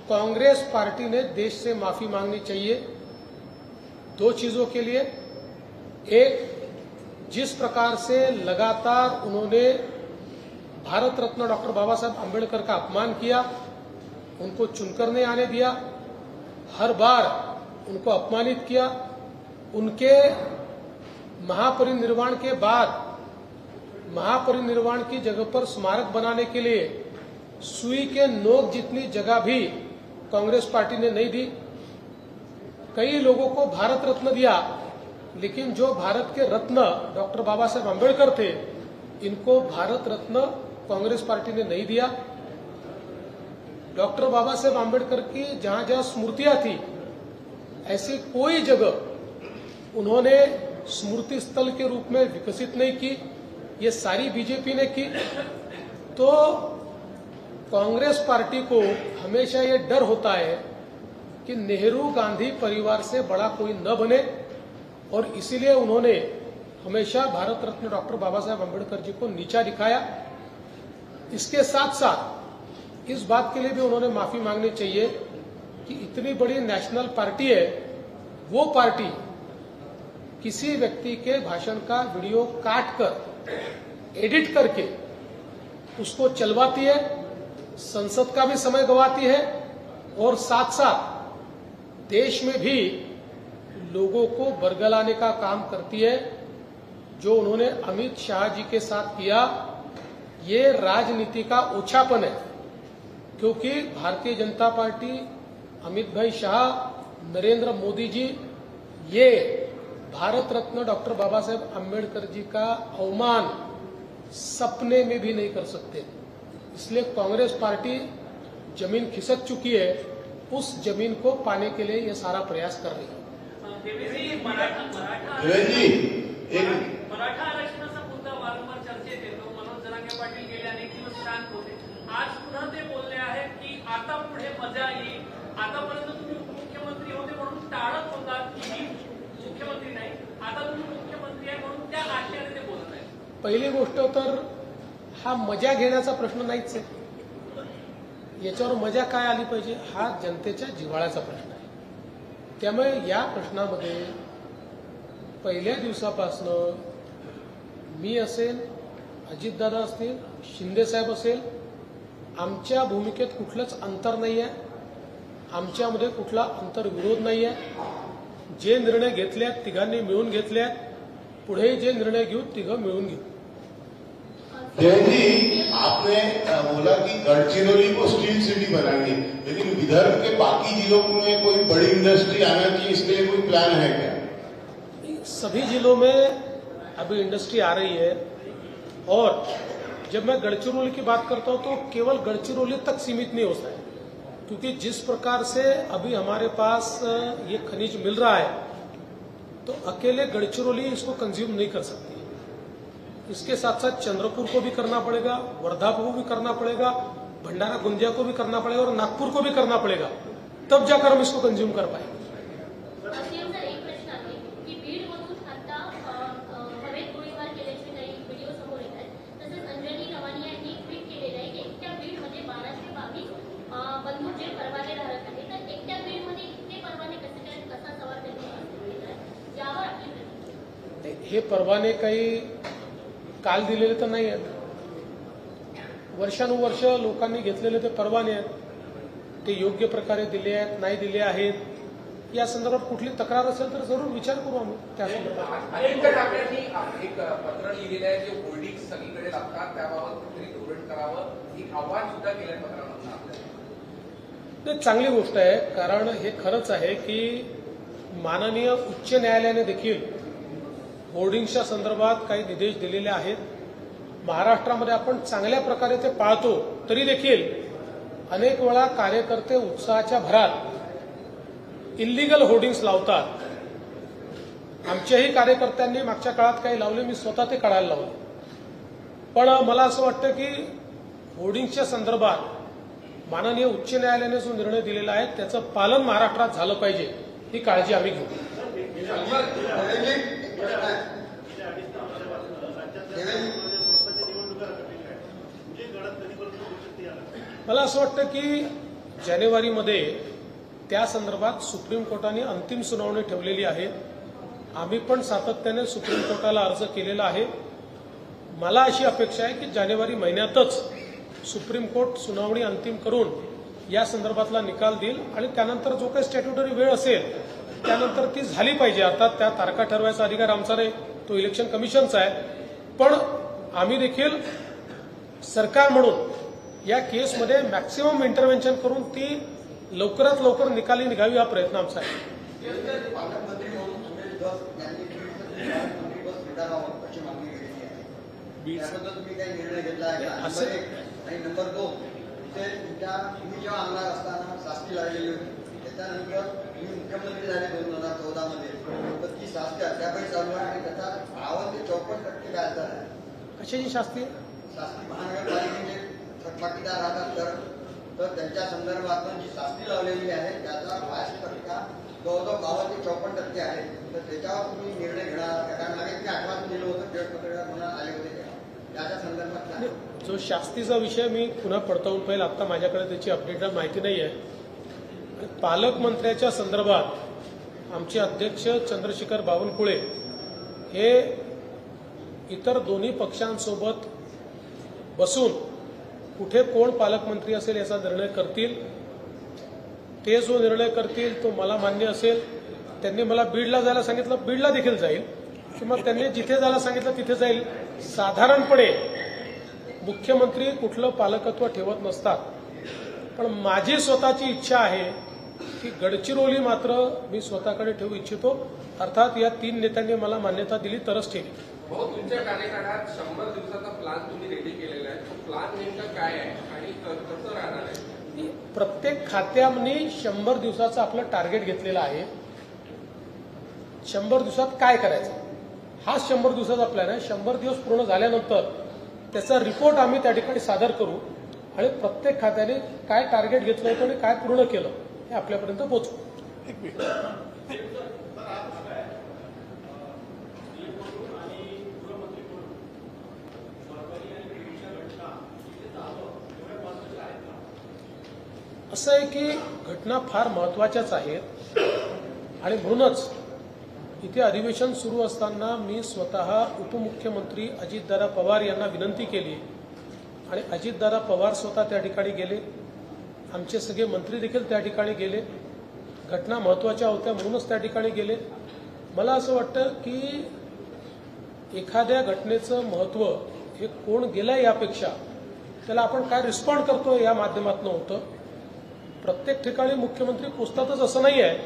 कांग्रेस पार्टी ने देश से माफी मांगनी चाहिए दो चीजों के लिए। एक, जिस प्रकार से लगातार उन्होंने भारत रत्न डॉक्टर बाबा साहब आंबेडकर का अपमान किया, उनको चुनकर नहीं आने दिया, हर बार उनको अपमानित किया, उनके महापरिनिर्वाण के बाद महापरिनिर्वाण की जगह पर स्मारक बनाने के लिए सुई के नोक जितनी जगह भी कांग्रेस पार्टी ने नहीं दी। कई लोगों को भारत रत्न दिया, लेकिन जो भारत के रत्न डॉक्टर बाबा साहब आंबेडकर थे, इनको भारत रत्न कांग्रेस पार्टी ने नहीं दिया। डॉक्टर बाबा साहब आंबेडकर की जहां जहां स्मृतियां थी, ऐसी कोई जगह उन्होंने स्मृति स्थल के रूप में विकसित नहीं की। ये सारी बीजेपी ने की। तो कांग्रेस पार्टी को हमेशा ये डर होता है कि नेहरू गांधी परिवार से बड़ा कोई न बने, और इसीलिए उन्होंने हमेशा भारत रत्न डॉक्टर बाबा साहब आंबेडकर जी को नीचा दिखाया। इसके साथ साथ इस बात के लिए भी उन्होंने माफी मांगनी चाहिए कि इतनी बड़ी नेशनल पार्टी है, वो पार्टी किसी व्यक्ति के भाषण का वीडियो काटकर एडिट करके उसको चलवाती है, संसद का भी समय गंवाती है, और साथ साथ देश में भी लोगों को बरगलाने का काम करती है। जो उन्होंने अमित शाह जी के साथ किया, ये राजनीति का ओछापन है, क्योंकि भारतीय जनता पार्टी, अमित भाई शाह, नरेंद्र मोदी जी, ये भारत रत्न डॉक्टर बाबा साहेब आंबेडकर जी का अवमान सपने में भी नहीं कर सकते। इसलिए कांग्रेस पार्टी जमीन खिसक चुकी है, उस जमीन को पाने के लिए ये सारा प्रयास कर रही है। मराठा आरक्षणाचा मुद्दा वारंवार चर्चेत येतो। मनोज जरांगे पाटील गेले अनेक दिवस शांत होते, आज पुन्हा ते बोलले आहेत की आता पुढे मजा येईल। आतापर्यंत तुम्ही उपमुख्यमंत्री होते म्हणून टाळत होतात की मुख्यमंत्री नाही, आता तुम्ही मुख्यमंत्री आहे म्हणून त्या आशयाने ते बोलत आहेत। पहिली गोष्ट तर हा मजा घेण्याचा प्रश्न नाहीच आहे, याच्यावर मजा काय आली पाहिजे हा जनतेच्या जिव्हाळ्याचा प्रश्न आहे। त्यामुळे या प्रश्नामध्ये पहिल्या दिवसापासून मी असेल, अजितदादा असतील, शिंदे साहेब असेल, आमच्या भूमिकेत कुठलंच अंतर नाही आहे, आमच्यामध्ये कुठला अंतर्विरोध नाही आहे। जे निर्णय घेतले तिघांनी मिळून घेतले, पुढे जे निर्णय घेऊ तिघं मिळून घेऊ। जयंत जी, आपने बोला कि गढ़चिरौली को स्टील सिटी बनाएंगे, लेकिन विदर्भ के बाकी जिलों में कोई बड़ी इंडस्ट्री आना चाहिए, इसके लिए कोई प्लान है क्या? सभी जिलों में अभी इंडस्ट्री आ रही है, और जब मैं गढ़चिरौली की बात करता हूं तो केवल गढ़चिरौली तक सीमित नहीं होता है, क्योंकि जिस प्रकार से अभी हमारे पास ये खनिज मिल रहा है, तो अकेले गढ़चिरौली इसको कंज्यूम नहीं कर सकती। इसके साथ साथ चंद्रपुर को भी करना पड़ेगा, वर्धा को भी करना पड़ेगा, भंडारा गोंदिया को भी करना पड़ेगा, और नागपुर को भी करना पड़ेगा, तब जाकर हम इसको कंज्यूम कर पाएंगे। हे परवाने काही काल दिलेले तर नाही आहेत, वर्षानुवर्ष लोकांनी घेतलेले ते परवाने आहेत, ते योग्य प्रकारे दिले आहेत नाही दिले आहेत, या संदर्भात कुठली तक्रार असेल तर जरूर विचार करू आम्ही त्या संदर्भात। अनेक ठाकरेंनी एक पत्र लिहिलेलं आहे जे होल्डिंग्स सगळीकडे लागतात, त्याबाबत कुठेतरी धोरण करावं, एक आव्हान सुद्धा केलंय पत्रामध्ये आपल्याला। चांगली गोष्ट आहे, कारण हे खरंच आहे की माननीय उच्च न्यायालयाने देखील होर्डिंग्सच्या संदर्भात काही निर्देश दिलेले आहेत। महाराष्ट्रामध्ये आपण चांगल्या प्रकारे ते पाळतो, तरी देखील अनेक वेळा कार्यकर्ते उत्साहाच्या भरात इल्लीगल होर्डिंग्स लावतात। आमच्याही कार्यकर्त्यांनी मागच्या काळात काही लावले, मी स्वतः ते काढायला लावले, पण मला असं वाटतं की होर्डिंग्सच्या संदर्भात माननीय उच्च न्यायालयाने जो निर्णय दिलेला आहे त्याचं पालन महाराष्ट्रात झालं पाहिजे, ही काळजी आम्ही घेऊ। राज्यात मला असं वाटतं की जानेवारीमध्ये त्या संदर्भात सुप्रीम कोर्टाने अंतिम सुनावणी ठेवलेली आहे. आम्ही पण सातत्याने सुप्रीम कोर्टाला अर्ज केलेला आहे. मला अशी अपेक्षा आहे की जानेवारी महिन्यातच सुप्रीम कोर्ट सुनावणी अंतिम करून या संदर्भातला निकाल देईल आणि त्यानंतर जो काही स्टॅट्युटरी वेळ असेल त्यानंतर ती झाली पाहिजे. अर्थात त्या तारखा ठरवायचा अधिकार आमचा नाही, तो इलेक्शन कमिशनचा आहे. पण आम्ही देखील सरकार म्हणून या केसमध्ये मॅक्सिमम इंटरव्हेन्शन करून ती लवकरात लवकर निकाली निघावी हा प्रयत्न आमचा आहे. पालकमंत्री म्हणून सुरेश धस यांनी पालकमंत्री बस विधानावर अशी मागणी केलेली आहे. त्याबद्दल तुम्ही काही निर्णय घेतला आहे का? नंबर 1 आणि नंबर 2, तुम्ही जेव्हा आमदार असताना शास्ती लागलेली होती, त्याच्यानंतर तुम्ही मुख्यमंत्री झाले 2014 मध्ये, तर ती शास्ती अद्यापही चालू आहे आणि त्याचा 52 ते 54% व्याजदर आहे. कशाची शास्ती? शास्ती महानगरपालिकेचे थकबाकीदार राहतात तर त्यांच्या संदर्भात जी शास्ती लावलेली आहे त्याचा 5% जवळजवळ 52 ते 54% आहे. तर त्याच्यावर तुम्ही निर्णय घेणार, कारण मागे तुम्ही आश्वासन दिलं होतं, जज पत्रकार म्हणून आले होते त्याच्या संदर्भात जो शास्तीचा विषय मी पुन्हा पडताळून पाहिजे. आता माझ्याकडे त्याची अपडेटेड माहिती नाही आहे. पालकमंत्र्याच्या संदर्भात आमचे अध्यक्ष चंद्रशेखर बावनकुळे हे इतर दोन्ही पक्षांसोबत बसून कुठे कोण पालकमंत्री असेल याचा निर्णय करतील. ते जो निर्णय करतील तो मला मान्य असेल. त्यांनी मला बीडला जायला सांगितलं, बीडला देखील जाईल, किंवा त्यांनी जिथे जायला सांगितलं तिथे जाईल. साधारणपणे मुख्यमंत्री कुठलं पालकत्व ठेवत नसतात. पण माझी स्वतःची इच्छा आहे की गडचिरोली मात्र मी स्वतःकडे ठेवू इच्छितो. अर्थात या 3 नेत्यांनी मला मान्यता दिली तरच ठेवी. भाऊ, तुमच्या कार्यकाळात 100 दिवसाचा प्लॅन तुम्ही रेडी केलेला आहे. तो प्लॅन नेमका काय आहे आणि कसं राहणार आहे? प्रत्येक खात्याने 100 दिवसाचं आपलं टार्गेट घेतलेलं आहे. 100 दिवसात काय करायचं हा 100 दिवसाचा प्लॅन आहे. 100 दिवस पूर्ण झाल्यानंतर त्याचा रिपोर्ट आम्ही त्या ठिकाणी सादर करू आणि प्रत्येक खात्याने काय टार्गेट घेतलं होतं आणि काय पूर्ण केलं हे आपल्यापर्यंत पोहोचू. असं आहे की घटना फार महत्वाच्याच आहेत आणि म्हणूनच इथे अधिवेशन सुरू असताना मी स्वतः उपमुख्यमंत्री अजितदादा पवार यांना विनंती केली आणि अजितदादा पवार स्वतः त्या ठिकाणी गेले. आमचे सगळे मंत्री देखील त्या ठिकाणी गेले. घटना महत्वाच्या होत्या म्हणूनच त्या ठिकाणी गेले. मला असं वाटतं की एखाद्या घटनेचं महत्व हे कोण गेलंय यापेक्षा त्याला आपण काय रिस्पॉन्ड करतो या माध्यमातून होतं. प्रत्येक ठिकाणी मुख्यमंत्री पोचतातच असं नाही आहे,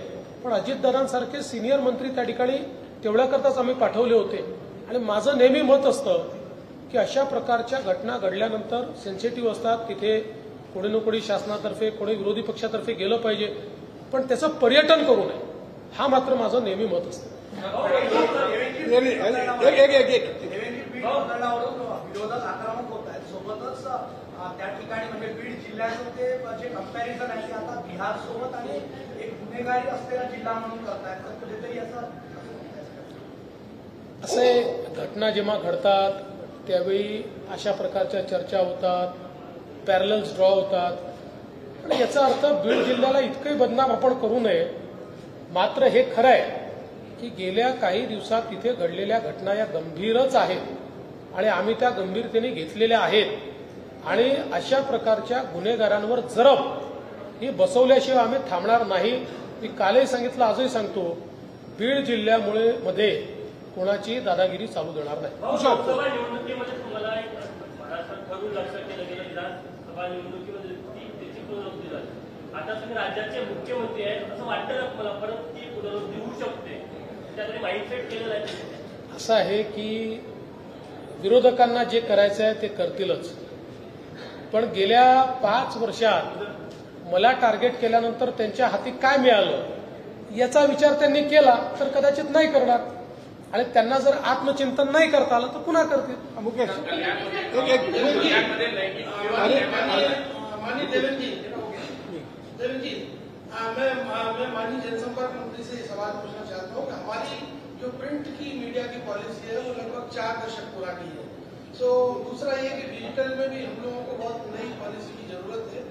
पण अजितदादांसारखे सिनियर मंत्री त्या ठिकाणी तेवढ्याकरताच आम्ही पाठवले होते. आणि माझं नेहमी मत असतं की अशा प्रकारच्या घटना घडल्यानंतर सेन्सिटिव्ह असतात, तिथे कोणी ना कोणी शासनातर्फे कोणी विरोधी पक्षातर्फे गेलं पाहिजे, पण त्याचं पर्यटन करू नये हा मात्र माझं नेहमी मत असतं. विरोधात आक्रमक होत आहेत. सोबतच त्या ठिकाणी म्हणजे बीड जिल्ह्याचं ते जे कंपॅरिझन आहे ते आता बिहार सोबत आणि एक गुन्हेगारी असलेला जिल्हा म्हणून करतायत. तर कुठेतरी असे घटना जेव्हा घडतात त्यावेळी अशा प्रकारच्या चर्चा होतात, पॅरलल्स ड्रॉ होतात. पण याचा अर्थ बीड जिल्ह्याला इतकंही बदनाम आपण करू नये. मात्र हे खरं आहे की गेल्या काही दिवसात तिथे घडलेल्या घटना या गंभीरच आहेत आणि आम्ही त्या गंभीरतेने घेतलेल्या आहेत. आणि अशा प्रकारच्या गुन्हेगारांवर जरब ही बसवल्याशिवाय आम्ही थांबणार नाही. मी कालही सांगितलं, आजही सांगतो, बीड जिल्ह्यामुळे मध्ये कोणाची दादागिरी चालू देणार नाही. लोकसभा निवडणुकीमध्ये तुम्हाला महाराष्ट्रात ठरवून लक्षात केलं गेलं विधानसभा निवडणुकीमध्ये त्याची पुनरावृत्ती झाली. आता तुम्ही राज्याचे मुख्यमंत्री आहेत असं वाटतं ना तुम्हाला परत ती पुनरावृत्ती होऊ शकते? त्याकडे माइंडसेट केलेलं आहे. असं आहे की विरोधकांना जे करायचं आहे ते करतीलच. पण गेल्या 5 वर्षात मला टार्गेट केल्यानंतर त्यांच्या हाती काय मिळालं याचा विचार त्यांनी केला तर कदाचित नाही करणार. आणि त्यांना जर आत्मचिंतन नाही करता आलं तर पुन्हा करतील. मुकेश मैं माननीय जनसंपर्क मंत्री से सवाल पूछना चाहता हूँ कि हमारी जो प्रिंट की मीडिया की पॉलिसी है वो लगभग 4 दशक पुरानी है. दूसरा ये कि डिजिटल में भी हम लोगों को बहुत नई पॉलिसी की जरूरत है.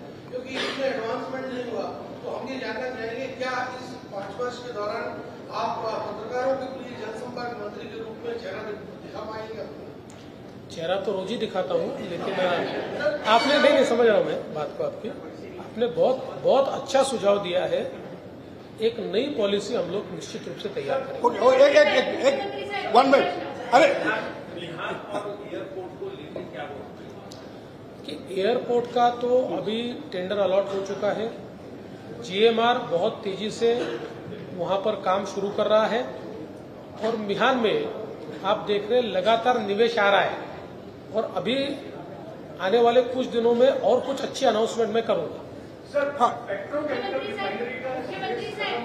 क्योंकि इसमें एडवांसमेंट नहीं हुआ, तो हम ये जानना चाहेंगे क्या इस 5 वर्ष के दौरान आप पत्रकारों के लिए जनसंपर्क मंत्री के रूप में चेहरा दिखा पाएंगे? चेहरा तो रोज ही दिखाता हूँ, लेकिन आपने नहीं समझ रहा हूँ मैं बात को आपकी। आपने बहुत अच्छा सुझाव दिया है। एक नई पॉलिसी हम लोग निश्चित रूप से तैयार करेंगे। एक 1 मिनट। अरे कि एयरपोर्ट का तो अभी टेंडर अलॉट हो चुका है। जीएमआर बहुत तेजी से वहां पर काम शुरू कर रहा है और मिहान में आप देख रहे हैं लगातार निवेश आ रहा है और अभी आने वाले कुछ दिनों में और कुछ अच्छी अनाउंसमेंट मैं करूंगा। सर, हाँ। पेट्रोकेमिकल मुख्यमंत्री साहेब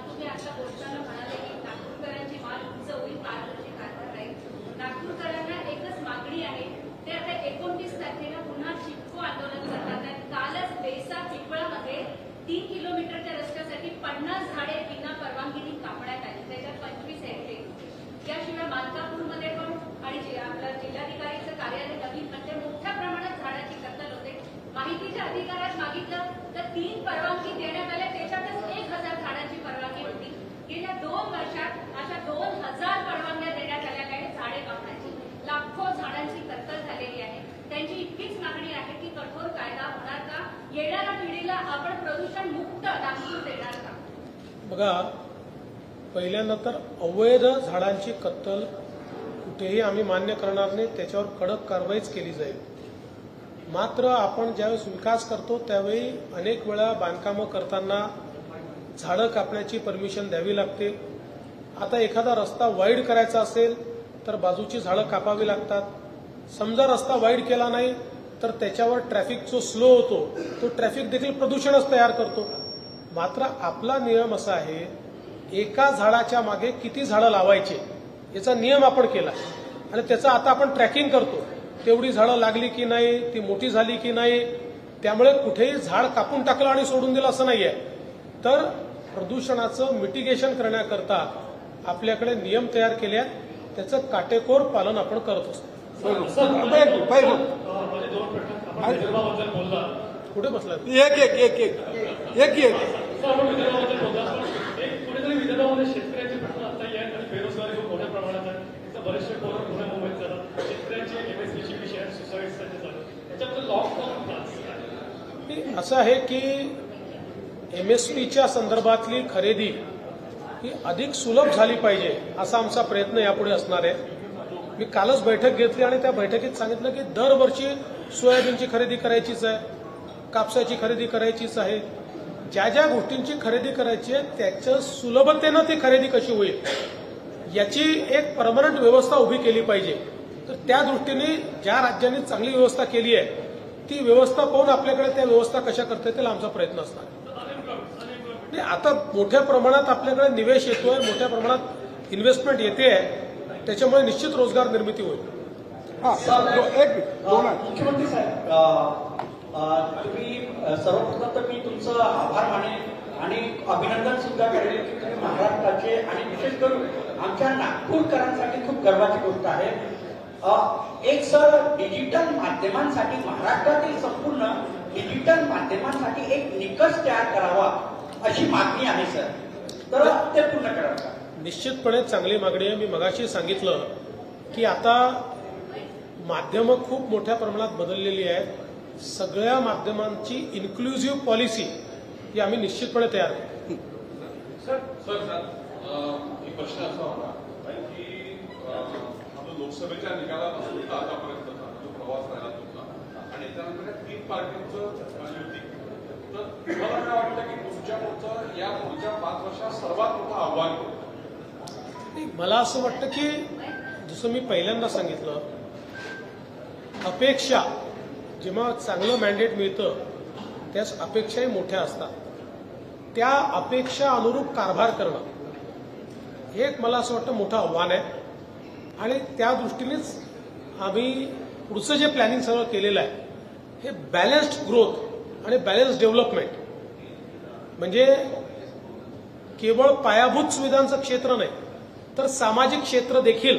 तुम्ही आता बोलताना म्हणाले की नागपूरकरांची माल उंच होईल, पारदर्शी कारभार राहील. नागपूरकरांना एकच मागणी आहे, ते आता 29 तारखेला पुन्हा चिपको आंदोलन करणार आहेत. कालच बेसा पिंपळामध्ये 3 किलोमीटरच्या रस्त्यासाठी 50 झाडे विना परवानगीने कापण्यात आली, त्याच्यात 25 हेक्टर. याशिवाय मालकापूरमध्ये पण आणि आपल्या जिल्हाधिकारीचं कार्यालय नवीन म्हणजे मोठ्या प्रमाणात झाडाची कत्तल होते. माहितीच्या अधिकारात मागितलं तर 3 परवानगी देण्यात आल्या, त्याच्यातच 1000 झाडांची परवानगी होती. गेल्या 2 वर्षात अशा 2000 परवानग्या देण्यात आल्या आहेत झाडे कापण्याची. लाखो झाडांची कत्तल झालेली आहे. त्यांची इतकीच मागणी आहे की कठोर कायदा होणार का, येणाऱ्या पिढीला आपण प्रदूषण मुक्त नागपूर देणार का? बघा, पहिल्यांदा तर अवैध झाडांची कत्तल कुठेही आम्ही मान्य करणार नाही, त्याच्यावर कडक कारवाईच केली जाईल. मात्र आपण ज्यावेळेस विकास करतो त्यावेळी अनेक वेळा बांधकामं करताना झाडं कापण्याची परमिशन द्यावी लागते. आता एखादा रस्ता वाईड करायचा असेल तर बाजूची झाडं कापावी लागतात. समजा रस्ता वाईड केला नाही तर त्याच्यावर ट्रॅफिक जो स्लो होतो तो ट्रॅफिक देखील प्रदूषणच तयार करतो. मात्र आपला नियम असा आहे, एका झाडाच्या मागे किती झाडं लावायचे याचा नियम आपण केला आणि त्याचं आता आपण ट्रॅकिंग करतो. तेवढी झाडं लागली की नाही, ती मोठी झाली की नाही. त्यामुळे कुठेही झाड कापून टाकलं आणि सोडून दिलं असं नाहीये. तर प्रदूषणाचं मिटिगेशन करण्याकरता आपल्याकडे नियम तयार केले आहेत, त्याचं काटेकोर पालन आपण करत असतो. कुठे बसला कुठेतरी विदर्भामध्ये शेतकऱ्यांचे प्रश्न आता या आणि बेरोजगारी खूप मोठ्या प्रमाणात आहे. बरेचसे पोरं पुणे मुंबईत जातात. शेतकऱ्यांचे MSBची शेअर सुसाईडसाठी झालं, त्याच्याबद्दल लॉकडाऊन प्लान्स असं आहे की MSPच्या संदर्भातली खरेदी ही अधिक सुलभ झाली पाहिजे असा आमचा प्रयत्न यापुढे असणार आहे. मी कालच बैठक घेतली आणि त्या बैठकीत सांगितलं की दरवर्षी सोयाबीनची खरेदी करायचीच आहे, कापसाची खरेदी करायचीच आहे. ज्या ज्या गोष्टींची खरेदी करायची आहे त्याच्या सुलभतेनं ती खरेदी कशी होईल याची एक परमनंट व्यवस्था उभी केली पाहिजे. तर त्या दृष्टीने ज्या राज्यांनी चांगली व्यवस्था केली आहे ती व्यवस्था पाहून आपल्याकडे त्या व्यवस्था कशा करता येतील आमचा प्रयत्न असणार. आता मोठ्या प्रमाणात आपल्याकडे निवेश येतोय, मोठ्या प्रमाणात इन्व्हेस्टमेंट येते आहे, त्याच्यामुळे निश्चित रोजगार निर्मिती होईल. मुख्यमंत्री साहेब, तुम्ही सर्वप्रथम तर मी तुमचं आभार मानेन आणि अभिनंदन सुद्धा करेन की तुम्ही महाराष्ट्राचे आणि विशेष करून आमच्या नागपूरकरांसाठी खूप गर्वाची गोष्ट आहे. एक सर, डिजिटल माध्यमांसाठी महाराष्ट्रातील संपूर्ण डिजिटल माध्यमांसाठी एक निकष तयार करावा अशी मागणी आहे सर, तर ते पूर्ण करावं का? निश्चितपणे चांगली मागणी आहे. मी मगाशी सांगितलं की आता माध्यमं खूप मोठ्या प्रमाणात बदललेली आहेत. सगळ्या माध्यमांची इन्क्लुझिव्ह पॉलिसी ही आम्ही निश्चितपणे तयार करू. सर एक प्रश्न असा होता की आपलं लोकसभेच्या निकालापासून आतापर्यंतचा जो प्रवास राहिला तुमचा आणि त्यानंतर 3 पार्टींचं युती, तर मला काय वाटतं की तुमच्या पुढचं या पुढच्या 5 वर्षात सर्वात मोठं आव्हान होतं? मला असं वाटतं की जसं मी पहिल्यांदा सांगितलं, अपेक्षा जेव्हा चांगलं मॅन्डेट मिळतं त्याच अपेक्षाही मोठ्या असतात. त्या अपेक्षा अनुरूप कारभार करणं हे एक मला असं वाटतं मोठं आव्हान आहे आणि त्या दृष्टीनेच आम्ही पुढचं जे प्लॅनिंग सगळं केलेलं आहे हे बॅलन्स्ड ग्रोथ आणि बॅलन्स्ड डेव्हलपमेंट, म्हणजे केवळ पायाभूत सुविधांचं क्षेत्र नाही तर सामाजिक क्षेत्र देखील,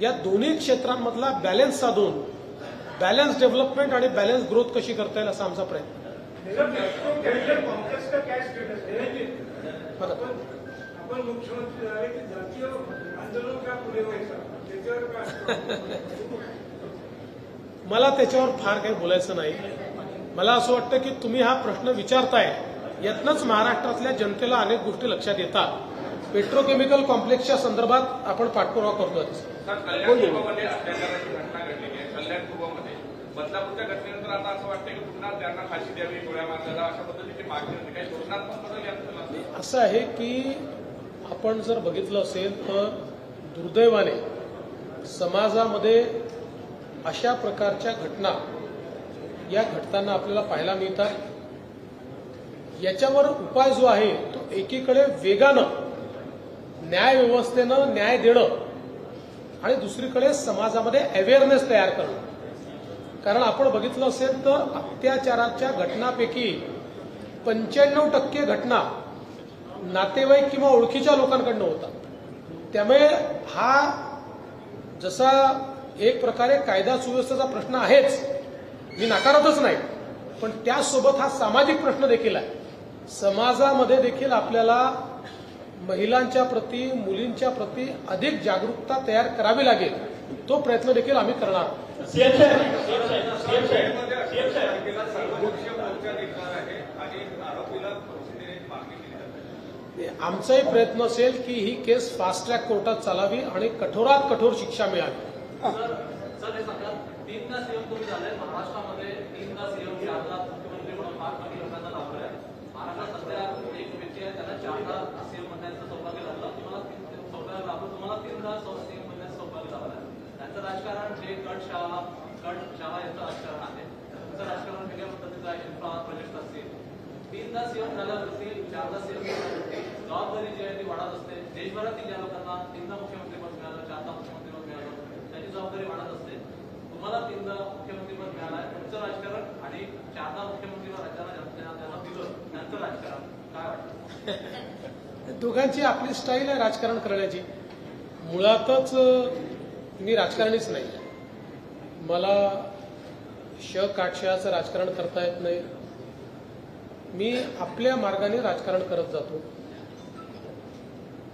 या दोन्ही क्षेत्रांमधला बॅलन्स साधून बॅलन्स डेव्हलपमेंट आणि बॅलन्स ग्रोथ कशी करता येईल असा आमचा प्रयत्न. कांग्रेस का क्या स्टेटस है? आपण मुख्यमंत्री झाले की जातीय आंदोलन का पुढे व्हायचं त्याच्यावर काय? मला त्याच्यावर फार काही बोलायचं नाही. मला असं वाटतं की तुम्ही हा प्रश्न विचारताय, यातनंच महाराष्ट्रातल्या जनतेला अनेक गोष्टी लक्षात येतात. पेट्रोकेमिकल कॉम्प्लेक्सच्या संदर्भात आपण पाठपुरावा करतोय. कल्याणपूर्वमध्ये अत्याचाराची घटना घडलेली आहे. कल्याणपूर्वमध्ये बदलापूरच्या घटनेनंतर आता असं वाटतं की पुन्हा त्यांना फाशी द्यावी, गोळ्या मारल्याला अशा पद्धतीची मागणी होती. काही धोरणात्मक बदल यात असं आहे की आपण जर बघितलं असेल तर दुर्दैवाने समाजामध्ये अशा प्रकारच्या घटना या घडताना आपल्याला पाहायला मिळतात. याच्यावर उपाय जो आहे तो एकीकडे वेगानं न्याय व्यवस्थेनं न्याय देणं आणि दुसरीकडे समाजामध्ये अवेअरनेस तयार करणं. कारण आपण बघितलं असेल तर अत्याचाराच्या घटनापैकी 95% घटना नातेवाईक किंवा ओळखीच्या लोकांकडनं होतात. त्यामुळे हा जसा एक प्रकारे कायदा सुव्यवस्थेचा प्रश्न आहेच, मी नाकारतच नाही, पण त्यासोबत हा सामाजिक प्रश्न देखील आहे. समाजामध्ये देखील आपल्याला महिलांच्या प्रती, मुलींच्या प्रती अधिक जागरूकता तयार करावी लागेल. तो प्रयत्न देखील आम्ही करणार. आमचाही प्रयत्न असेल की ही केस फास्ट ट्रॅक कोर्टात चालावी आणि कठोरात कठोर शिक्षा मिळावी. सर हे सांगा, 3दा सीएम तुम्ही झाले महाराष्ट्रामध्ये, 3दा सीएम 4दा मुख्यमंत्री म्हणून फार कमी लोकांना लाभलं आहे. महाराष्ट्रात सध्या एक व्यक्ती आहे त्याला 4दा सीएम बनण्याचं सौभाग्य लाभलं. तुम्हाला लाभलं, तुम्हाला 3दा सीएम बनण्याचं सौभाग्य लाभलं आहे. त्यांचं राजकारण जे गट शाळा यांचं राजकारण आहे. तुमचं राजकारण वेगळ्या पद्धतीचं आहे. इन्फ्रा प्रोजेक्ट असतील. 3दा सीएम झाल्यावरती 4दा सीएम झाल्यावरती जबाबदारी जी आहे ती वाढत असते. देशभरातील ज्या लोकांना 3दा मुख्यमंत्रीपद मिळालं, 4दा मुख्यमंत्रीपद मिळालं, त्याची जबाबदारी वाढत असते. तुम्हाला 3दा मुख्यमंत्रीपद मिळालंय, तुमचं राजकारण आणि 4दा मुख्यमंत्रीपद राज्याला ज्यांना दिलं त्यांचं राजकारण काय वाटतं? दोघांची आपली स्टाईल आहे राजकारण करण्याची. मुळातच मी राजकारणीच नाही. मला काटशयाचं राजकारण करता येत नाही. मी आपल्या मार्गाने राजकारण करत जातो.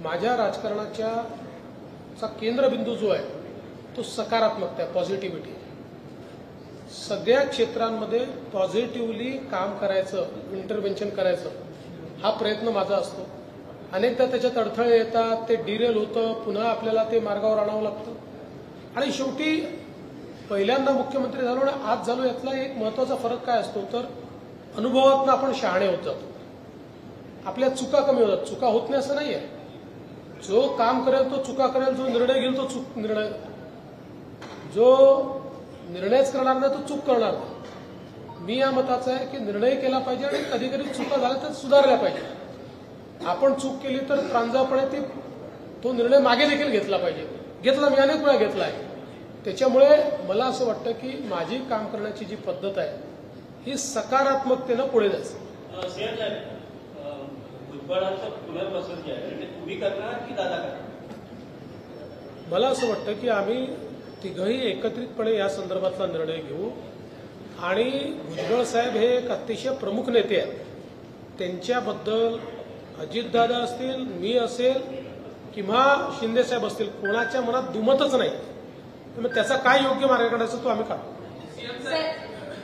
माझ्या राजकारणाचा केंद्रबिंदू जो आहे तो सकारात्मकता आहे, पॉझिटिव्हिटी. सगळ्या क्षेत्रांमध्ये पॉझिटिव्हली काम करायचं, इंटरव्हेन्शन करायचं हा प्रयत्न माझा असतो. अनेकदा त्याच्यात अडथळे येतात, ते डिरेल होतं, पुन्हा आपल्याला ते मार्गावर आणावं लागतं. आणि शेवटी पहिल्यांदा मुख्यमंत्री झालो आणि आज झालो यातला एक महत्वाचा फरक काय असतो तर अनुभवातनं आपण शहाणे होत जातो. आपल्या चुका कमी होतात. चुका होत नाही असं नाही आहे. जो काम करेल तो चुका करेल, जो निर्णय घेईल तो निर्णय, जो निर्णयच करणार नाही तो चूक करणार नाही. मी या मताचा आहे की निर्णय केला पाहिजे आणि कधी कधी चुका झाल्या तर सुधारल्या पाहिजे. आपण चूक केली तर प्रांजळपणे तो निर्णय मागे देखील घेतला पाहिजे. घेतला, मी अनेक वेळा घेतला आहे. त्याच्यामुळे मला असं वाटतं की माझी काम करण्याची जी पद्धत आहे ही सकारात्मकतेनं पुढे जायचं. सीएम साहेब, भुजबळाचं पुनर्वसन जे आहे ते तुम्ही करणार की दादा करणार? मला असं वाटतं की आम्ही तिघही एकत्रितपणे या संदर्भातला निर्णय घेऊ. आणि भुजबळ साहेब हे एक अतिशय प्रमुख नेते आहेत. त्यांच्याबद्दल अजितदादा असतील, मी असेल किंवा शिंदेसाहेब असतील, कोणाच्या मनात दुमतच नाही. त्यामुळे त्याचा काय योग्य मार्ग काढायचा तो आम्ही काढू.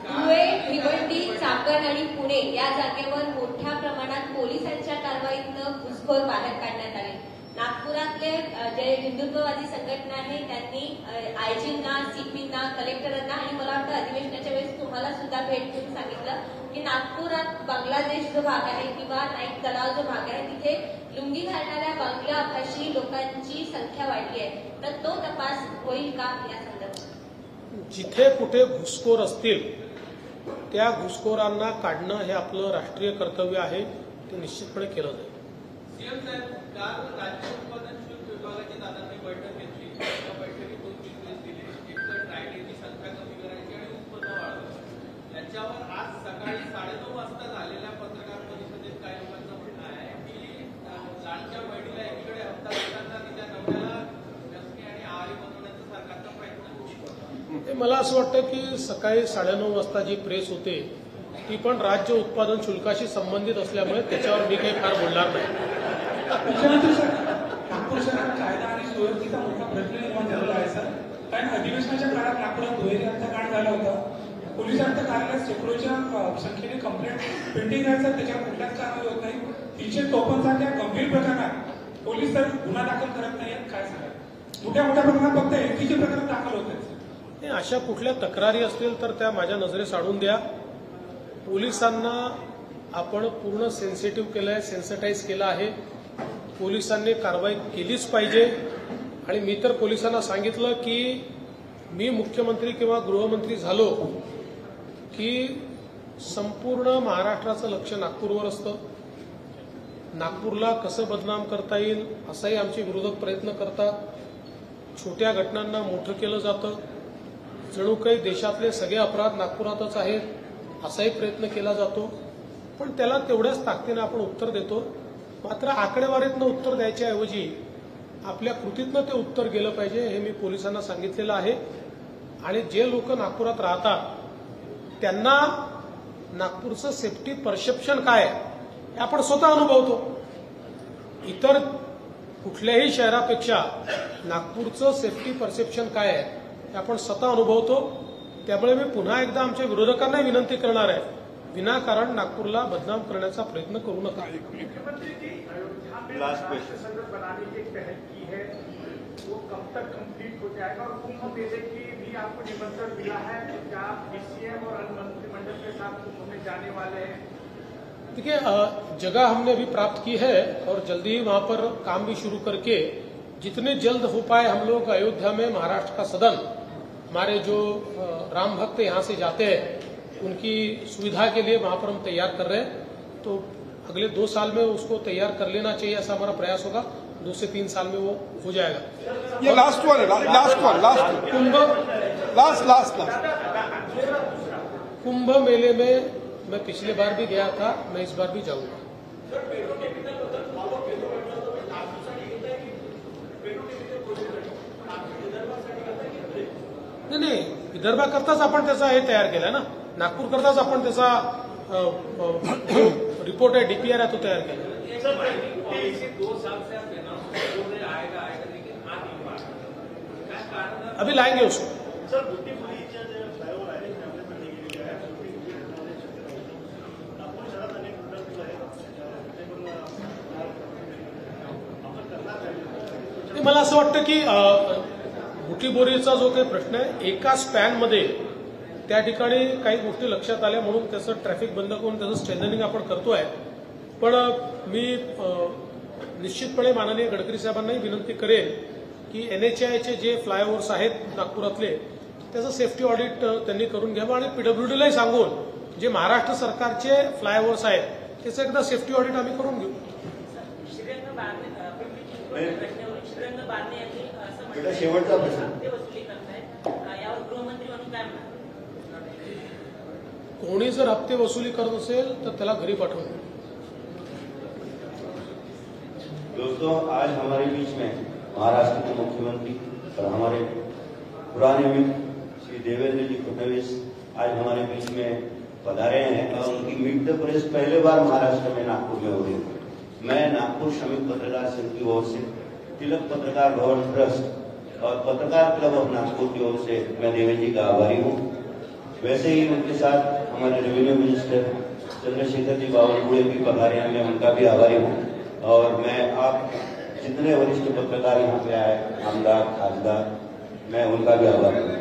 धुळे, भिवंडी, चाकण आणि पुणे या जागेवर मोठ्या प्रमाणात पोलिसांच्या कारवाईतनं घुसखोर बाहेर काढण्यात आले. नागपुरातले जे हिंदुत्ववादी संघटना आहे त्यांनी आयजींना, सीपींना, कलेक्टरांना आणि मला वाटतं अधिवेशनाच्या वेळेस तुम्हाला सुद्धा भेट देऊन सांगितलं की नागपुरात बांगलादेश जो भाग आहे किंवा नाईक तलाव जो भाग आहे तिथे लुंगी घालणाऱ्या बांगलाभाषी लोकांची संख्या वाढली आहे. तर तो तपास होईल का या संदर्भात? जिथे कुठे घुसखोर असतील त्या घुसखोरांना काढणं हे आपलं राष्ट्रीय कर्तव्य आहे. ते निश्चितपणे केलं जाईल. सीएम साहेब, काल राज्य उत्पादन शुल्क विभागाची दादांनी बैठक घेतली. त्या बैठकीत 2 निर्देश दिले. एक तर ड्रायडेची संख्या कमी करायची आणि उत्पन्न वाढवायचं. याच्यावर आज सकाळी 9:30 वाजता झालेल्या पत्रकार परिषदेत काही लोकांचं म्हणणं आहे की लाडच्या बहिणीला एकीकडे हप्ता देताना तिच्या नवऱ्याला व्यसनी आणि आहारी बनवण्याचा सरकारचा प्रयत्न. मला असं वाटतं की सकाळी 9:30 वाजता जी प्रेस होते ती पण राज्य उत्पादन शुल्काशी संबंधित असल्यामुळे त्याच्यावर मी काही फार बोलणार नाही. मुख्यमंत्री सर, नागपूर शहरात कायदा आणि सुव्यवस्थेचा मोठा प्रश्न निर्माण झालेला आहे सर. कारण अधिवेशनाच्या काळात नागपुरात दुहेरी हत्याकांड झाला होता. पोलीस आयुक्त कार्यालयात शेकडोच्या संख्येने कंप्लेंट पेंडिंग आहे सर, त्याच्यावर कुठल्याच कारवाई होत नाही. 354 सारख्या गंभीर प्रकरणात पोलीस तर गुन्हा दाखल करत नाहीत. काय सांगा? मोठ्या प्रकरणात फक्त एसटीचे प्रकरण दाखल होत आहेत. अशा कुठल्या तक्रारी असतील तर त्या माझ्या नजरेस आणून द्या. पोलिसांना आपण पूर्ण सेन्सिटिव्ह केलं आहे, सेन्सिटाईज केलं आहे. पोलिसांनी कारवाई केलीच पाहिजे. आणि मी तर पोलिसांना सांगितलं की मी मुख्यमंत्री किंवा गृहमंत्री झालो की संपूर्ण महाराष्ट्राचं लक्ष नागपूरवर असतं. नागपूरला कसं बदनाम करता येईल असाही आमचे विरोधक प्रयत्न करतात. छोट्या घटनांना मोठं केलं जातं. जणू काही देशातले सगळे अपराध नागपुरातच आहेत असाही प्रयत्न केला जातो. पण त्याला तेवढ्याच ताकदीने आपण उत्तर देतो. मात्र आकडेवारीतनं उत्तर द्यायच्या ऐवजी आपल्या कृतीतनं ते उत्तर गेलं पाहिजे हे मी पोलिसांना सांगितलेलं आहे. आणि जे लोक नागपुरात राहतात त्यांना नागपूरचं सेफ्टी परसेप्शन काय आहे हे आपण स्वतः अनुभवतो. इतर कुठल्याही शहरापेक्षा नागपूरचं सेफ्टी परसेप्शन काय आहे हे आपण स्वतः अनुभवतो. त्यामुळे मी पुन्हा एकदा आमच्या विरोधकांना विनंती करणार आहे, विनाकारण नागपूरला बदनाम करण्याचा प्रयत्न करू नका. मुख्यमंत्री जी अयोध्या में राष्ट्र संसद बनाने की पहल की है, वो कब तक कंप्लीट हो जाएगा? और कुंभ मेले की भी आपको निमंत्रण मिला है, क्या आप डीसीएम और मंत्रिमंडल के साथ कुंभ में जाने वाले हैं? देखिए, जगह हमने अभी प्राप्त की है और जल्दी ही वहां पर काम भी शुरू करके जितने जल्द हो पाए हम लोग अयोध्या में महाराष्ट्र का सदन, हमारे जो राम भक्त यहाँ से जाते हैं उनकी सुविधा के लिए वहां पर हम तैयार कर रहे हैं. तो अगले 2 साल में उसको तैयार कर लेना चाहिए, ऐसा हमारा प्रयास होगा. 2 से 3 साल में वो हो जाएगा. ये लास्ट वन है, कुंभ मेले में मैं पिछले बार भी गया था, मैं इस बार भी जाऊंगा. नाही, विदर्भाकरताच आपण त्याचा हे तयार केलाय ना. नागपूर करताच आपण त्याचा रिपोर्ट आहे, डीपीआर आहे, तो तयार केला. अभी लाएंगे उसको. मला असं वाटतं की बुटीबोरीचा जो काही प्रश्न आहे, एका स्पॅनमध्ये त्या ठिकाणी काही गोष्टी लक्षात आल्या म्हणून त्याचं ट्रॅफिक बंद करून त्याचं स्ट्रेंथनिंग आपण करतोय. पण मी निश्चितपणे माननीय गडकरी साहेबांनाही विनंती करेन की एनएचआयचे जे फ्लायओव्हर्स आहेत नागपुरातले त्याचं सेफ्टी ऑडिट त्यांनी करून घ्यावं. आणि पीडब्ल्यूडीलाही सांगून जे महाराष्ट्र सरकारचे फ्लायओव्हर्स आहेत त्याचं एकदा सेफ्टी ऑडिट आम्ही करून घेऊ. शेवटचा प्रश्न, कोणी जर हप्ते वसुली करत असेल तर त्याला घरी पाठवू. दोस्तों, आज हमारे बीच में महाराष्ट्र के मुख्यमंत्री और हमारे पुराने मित्र श्री देवेंद्र जी फडणवीस आज हमारे बीच में पधारे हैं और उनकी मीट द प्रेस पहले बार महाराष्ट्र में नागपुर में हो रही है. मैं नागपुर श्रमिक पत्रकार संघ की ओर से, तिलक पत्रकार भवन ट्रस्ट और पत्रकार क्लब ऑफ नागपुर की ओर से मैं देवेंद्र जी का आभारी हूँ. वैसे ही उनके साथ हमारे रेवेन्यू मिनिस्टर चंद्रशेखर जी बावनकुळे भी पधारे हैं, मैं उनका भी आभारी हूँ. और मैं आप जितने वरिष्ठ पत्रकार यहाँ पे आए, आमदार, खासदार, मैं उनका भी आभारी हूँ.